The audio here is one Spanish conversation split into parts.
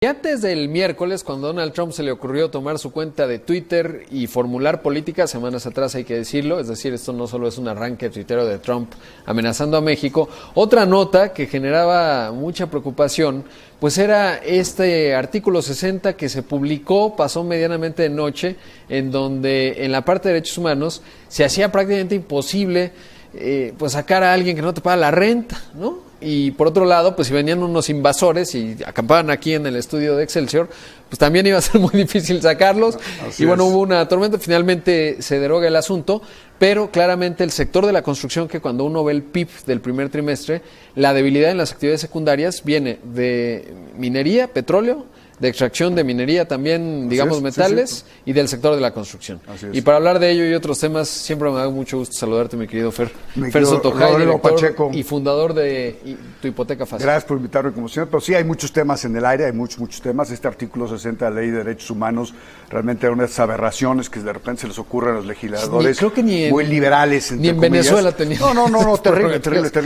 Y antes del miércoles, cuando a Donald Trump se le ocurrió tomar su cuenta de Twitter y formular política, semanas atrás hay que decirlo, es decir, esto no solo es un arranque tuitero de Trump amenazando a México, otra nota que generaba mucha preocupación, pues era este artículo 60 que se publicó, pasó medianamente de noche, en donde en la parte de derechos humanos se hacía prácticamente imposible pues sacar a alguien que no te paga la renta, ¿no? Y por otro lado, pues si venían unos invasores y acampaban aquí en el estudio de Excelsior, pues también iba a ser muy difícil sacarlos. Así y bueno, hubo una tormenta, finalmente se deroga el asunto, pero claramente el sector de la construcción, que cuando uno ve el PIB del primer trimestre, la debilidad en las actividades secundarias viene de minería, petróleo, de extracción de minería también, digamos, metales, y del sector de la construcción. Y para hablar de ello y otros temas, siempre me da mucho gusto saludarte, mi querido Fer. Fer Sotogay, director Pacheco y fundador de Tu Hipoteca Fácil. Gracias por invitarme, como siempre. Pero sí, hay muchos temas en el aire, hay muchos temas. Este artículo 60 de la Ley de Derechos Humanos realmente era unas aberraciones que de repente se les ocurren a los legisladores creo que ni en, muy liberales. Ni en comillas. Venezuela tenía. No, terrible.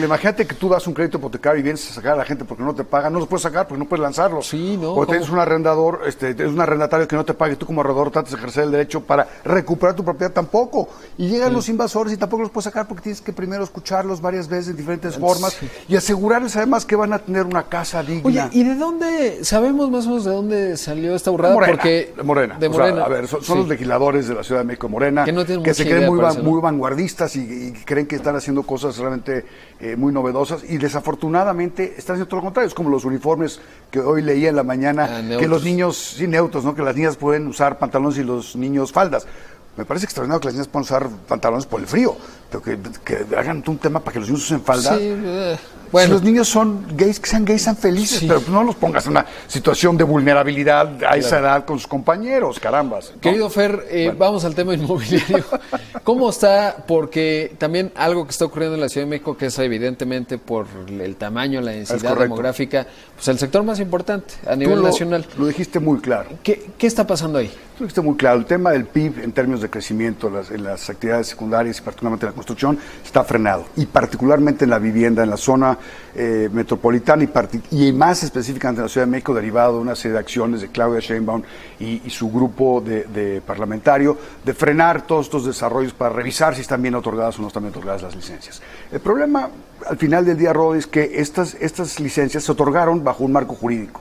Imagínate que tú das un crédito hipotecario y vienes a sacar a la gente porque no te pagan, no los puedes sacar porque no puedes lanzarlo. Sí, no. O tienes un arrendador, es un arrendatario que no te pague, tú como arrendador tratas de ejercer el derecho para recuperar tu propiedad tampoco. Y llegan los invasores y tampoco los puedes sacar porque tienes que primero escucharlos varias veces en diferentes formas y asegurarles además que van a tener una casa digna. Oye, ¿y de dónde, sabemos más o menos de dónde salió esta burrada? De Morena. O sea, a ver, son los legisladores de la Ciudad de México, Morena, que se creen muy vanguardistas y creen que están haciendo cosas realmente muy novedosas y desafortunadamente están haciendo todo lo contrario. Es como los uniformes que hoy leía en la mañana, que los niños, neutros, ¿no? Que las niñas pueden usar pantalones y los niños faldas. Me parece extraordinario que las niñas puedan usar pantalones por el frío, pero que hagan un tema para que los niños usen falda. Sí, bueno. Si los niños son gays, que sean gays, sean felices, pero no los pongas en una situación de vulnerabilidad a esa edad con sus compañeros, carambas, ¿no? Querido Fer, vamos al tema inmobiliario. ¿Cómo está? Porque también algo que está ocurriendo en la Ciudad de México, que es evidentemente por el tamaño, la densidad demográfica, pues el sector más importante a nivel nacional. Lo dijiste muy claro. ¿Qué está pasando ahí? Lo dijiste muy claro. El tema del PIB en términos de crecimiento en las actividades secundarias y particularmente en la construcción está frenado. Y particularmente en la vivienda, en la zona metropolitana y más específicamente en la Ciudad de México, derivado de una serie de acciones de Claudia Sheinbaum y su grupo de parlamentario, de frenar todos estos desarrollos para revisar si están bien otorgadas o no están bien otorgadas las licencias. El problema, al final del día, Rod, es que estas licencias se otorgaron bajo un marco jurídico.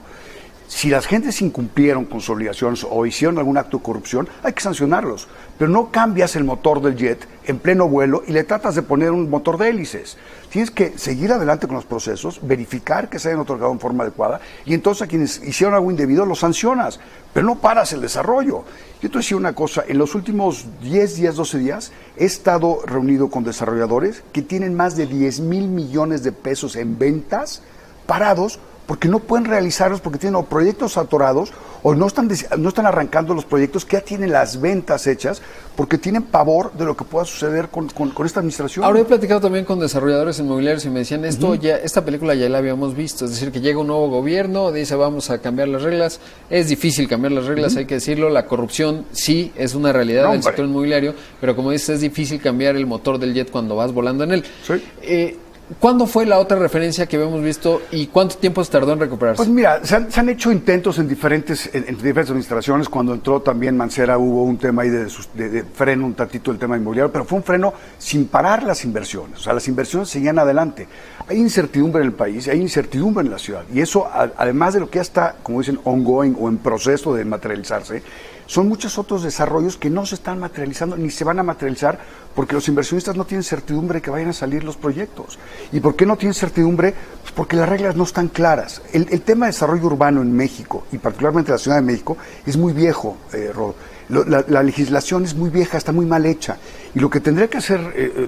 Si las gentes incumplieron con sus obligaciones o hicieron algún acto de corrupción, hay que sancionarlos. Pero no cambias el motor del jet en pleno vuelo y le tratas de poner un motor de hélices. Tienes que seguir adelante con los procesos, verificar que se hayan otorgado en forma adecuada y entonces a quienes hicieron algo indebido los sancionas, pero no paras el desarrollo. Yo te decía una cosa, en los últimos 10 días, 12 días, he estado reunido con desarrolladores que tienen más de 10,000 millones de pesos en ventas parados porque no pueden realizarlos porque tienen o proyectos atorados o no están arrancando los proyectos que ya tienen las ventas hechas porque tienen pavor de lo que pueda suceder con esta administración. Ahora he platicado también con desarrolladores inmobiliarios y me decían, esta película ya la habíamos visto, es decir, que llega un nuevo gobierno, dice vamos a cambiar las reglas, es difícil cambiar las reglas, hay que decirlo, la corrupción sí es una realidad del sector inmobiliario, pero como dices, es difícil cambiar el motor del jet cuando vas volando en él. Sí. ¿Cuándo fue la otra referencia que habíamos visto y cuánto tiempo se tardó en recuperarse? Pues mira, se han hecho intentos en diferentes administraciones. Cuando entró también Mancera hubo un tema ahí de freno un tantito el tema inmobiliario, pero fue un freno sin parar las inversiones. O sea, las inversiones seguían adelante. Hay incertidumbre en el país, hay incertidumbre en la ciudad. Y eso, además de lo que ya está, como dicen, ongoing o en proceso de materializarse, son muchos otros desarrollos que no se están materializando ni se van a materializar porque los inversionistas no tienen certidumbre de que vayan a salir los proyectos. ¿Y por qué no tienen certidumbre? Pues porque las reglas no están claras. El tema de desarrollo urbano en México, y particularmente en la Ciudad de México, es muy viejo, Rod. La legislación es muy vieja, está muy mal hecha. Y lo que tendría que hacer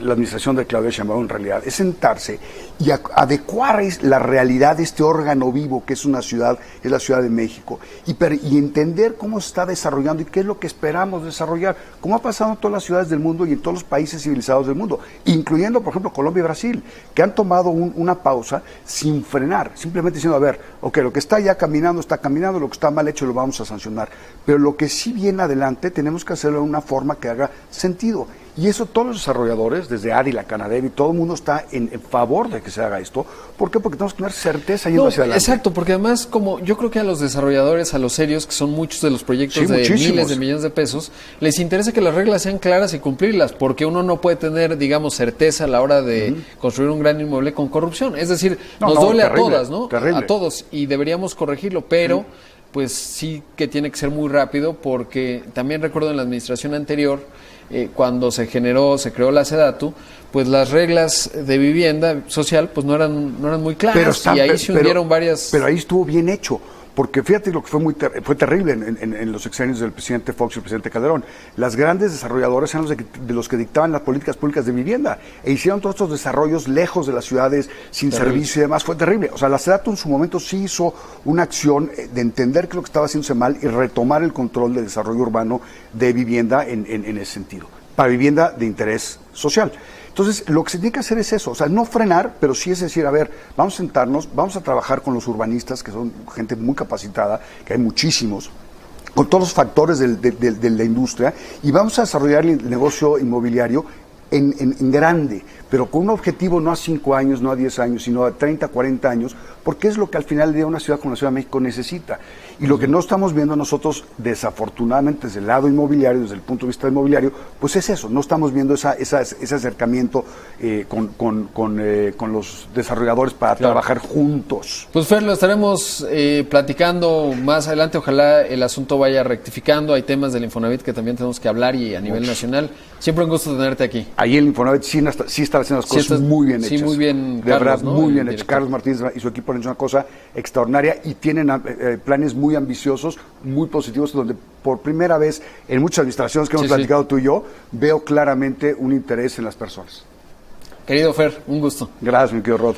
la administración de Claudia Sheinbaum en realidad es sentarse y adecuar la realidad de este órgano vivo que es una ciudad, es la Ciudad de México, y entender cómo se está desarrollando y qué es lo que esperamos desarrollar, como ha pasado en todas las ciudades del mundo y en todos los países civilizados del mundo, incluyendo, por ejemplo, Colombia y Brasil, que han tomado una pausa sin frenar, simplemente diciendo, a ver, ok, lo que está ya caminando, está caminando, lo que está mal hecho lo vamos a sancionar, pero lo que sí viene adelante tenemos que hacerlo de una forma que haga sentido. Y eso todos los desarrolladores, desde Ávila, Canadevi, todo el mundo está en favor de que se haga esto. ¿Por qué? Porque tenemos que tener certeza yendo hacia adelante. Exacto, porque además, como yo creo que a los desarrolladores, a los serios, que son muchos de los proyectos de miles de millones de pesos, les interesa que las reglas sean claras y cumplirlas, porque uno no puede tener, digamos, certeza a la hora de construir un gran inmueble con corrupción. Es decir, nos duele terrible, a todas, ¿no? Terrible. A todos, y deberíamos corregirlo, pero pues sí que tiene que ser muy rápido, porque también recuerdo en la administración anterior, cuando se creó la SEDATU, pues las reglas de vivienda social pues no eran muy claras, y ahí se hundieron varias... Pero ahí estuvo bien hecho, porque fíjate lo que fue terrible en los sexenios del presidente Fox y el presidente Calderón. Las grandes desarrolladoras eran de los que dictaban las políticas públicas de vivienda, e hicieron todos estos desarrollos lejos de las ciudades, sin servicio y demás. Fue terrible. O sea, la SEDATU en su momento sí hizo una acción de entender que lo que estaba haciéndose mal y retomar el control del desarrollo urbano de vivienda en ese sentido, para vivienda de interés social. Entonces, lo que se tiene que hacer es eso, o sea, no frenar, pero sí es decir, a ver, vamos a sentarnos, vamos a trabajar con los urbanistas, que son gente muy capacitada, que hay muchísimos, con todos los factores de la industria, y vamos a desarrollar el negocio inmobiliario en grande, pero con un objetivo no a 5 años, no a 10 años, sino a 30, 40 años, porque es lo que al final del día una ciudad como la Ciudad de México necesita. Y lo que no estamos viendo nosotros, desafortunadamente, desde el lado inmobiliario, desde el punto de vista inmobiliario, pues es eso, no estamos viendo ese acercamiento con los desarrolladores para trabajar juntos. Pues Fer, lo estaremos platicando más adelante, ojalá el asunto vaya rectificando, hay temas del Infonavit que también tenemos que hablar y a nivel nacional. Siempre un gusto tenerte aquí. Ahí el Infonavit sí está haciendo las cosas muy bien hechas. Sí, muy bien, de verdad, ¿no? muy bien hechas. Carlos Martínez y su equipo han hecho una cosa extraordinaria y tienen planes muy ambiciosos, muy positivos, donde por primera vez en muchas administraciones que hemos platicado tú y yo, veo claramente un interés en las personas. Querido Fer, un gusto. Gracias, mi querido Rod.